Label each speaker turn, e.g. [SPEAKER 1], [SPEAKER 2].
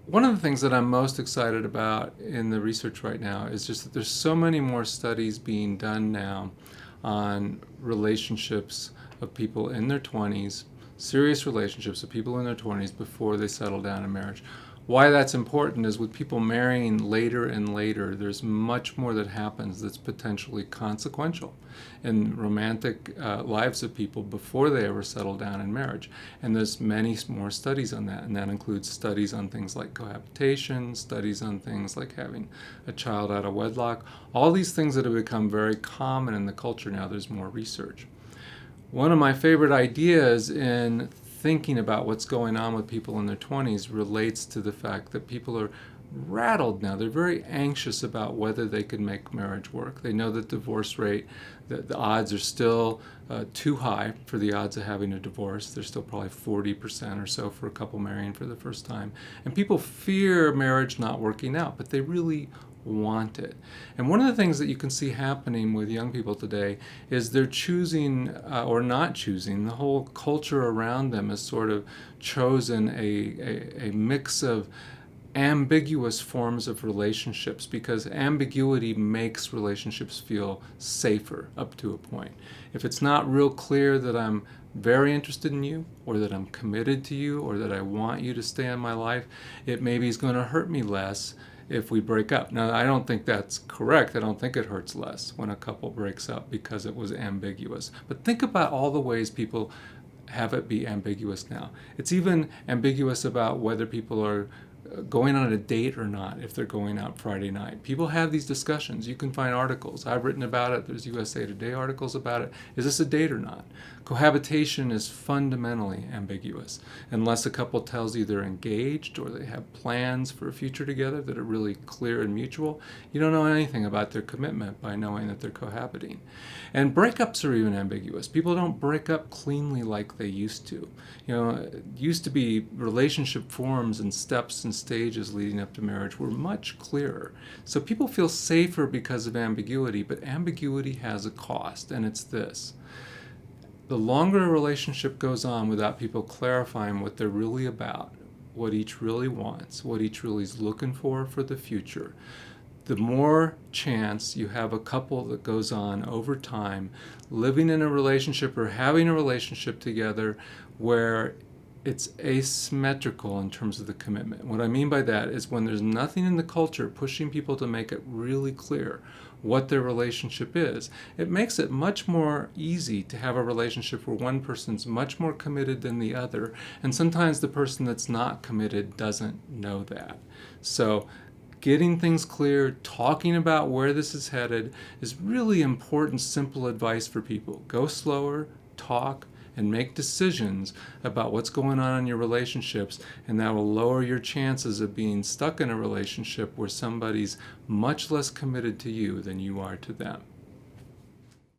[SPEAKER 1] One of the things that I'm most excited about in the research right now is just that there's so many more studies being done now on relationships of people in their 20s, serious relationships of people in their 20s before they settle down in marriage. Why that's important is with people marrying later and later, there's much more that happens that's potentially consequential in romantic lives of people before they ever settle down in marriage. And there's many more studies on that, and that includes studies on things like cohabitation, studies on things like having a child out of wedlock, all these things that have become very common in the culture now. There's more research. One of my favorite ideas in thinking about what's going on with people in their 20s relates to the fact that people are rattled now. They're very anxious about whether they can make marriage work. They know that divorce rate, the odds are still too high for the odds of having a divorce. They're still probably 40% or so for a couple marrying for the first time. And people fear marriage not working out, but they really want it. And one of the things that you can see happening with young people today is they're choosing or not choosing. The whole culture around them has sort of chosen a mix of ambiguous forms of relationships, because ambiguity makes relationships feel safer up to a point. If it's not real clear that I'm very interested in you, or that I'm committed to you, or that I want you to stay in my life, it maybe is going to hurt me less if we break up. Now, I don't think that's correct. I don't think it hurts less when a couple breaks up because it was ambiguous. But think about all the ways people have it be ambiguous now. It's even ambiguous about whether people are going on a date or not if they're going out Friday night. People have these discussions. You can find articles. I've written about it. There's USA Today articles about it. Is this a date or not? Cohabitation is fundamentally ambiguous. Unless a couple tells you they're engaged or they have plans for a future together that are really clear and mutual, you don't know anything about their commitment by knowing that they're cohabiting. And breakups are even ambiguous. People don't break up cleanly like they used to. You know, it used to be relationship forms and steps and stages leading up to marriage were much clearer. So people feel safer because of ambiguity, but ambiguity has a cost, and it's this. The longer a relationship goes on without people clarifying what they're really about, what each really wants, what each really is looking for the future, the more chance you have a couple that goes on over time living in a relationship or having a relationship together where it's asymmetrical in terms of the commitment. What I mean by that is when there's nothing in the culture pushing people to make it really clear what their relationship is, it makes it much more easy to have a relationship where one person's much more committed than the other, and sometimes the person that's not committed doesn't know that. So getting things clear, talking about where this is headed is really important, simple advice for people. Go slower, talk, and make decisions about what's going on in your relationships, and that will lower your chances of being stuck in a relationship where somebody's much less committed to you than you are to them.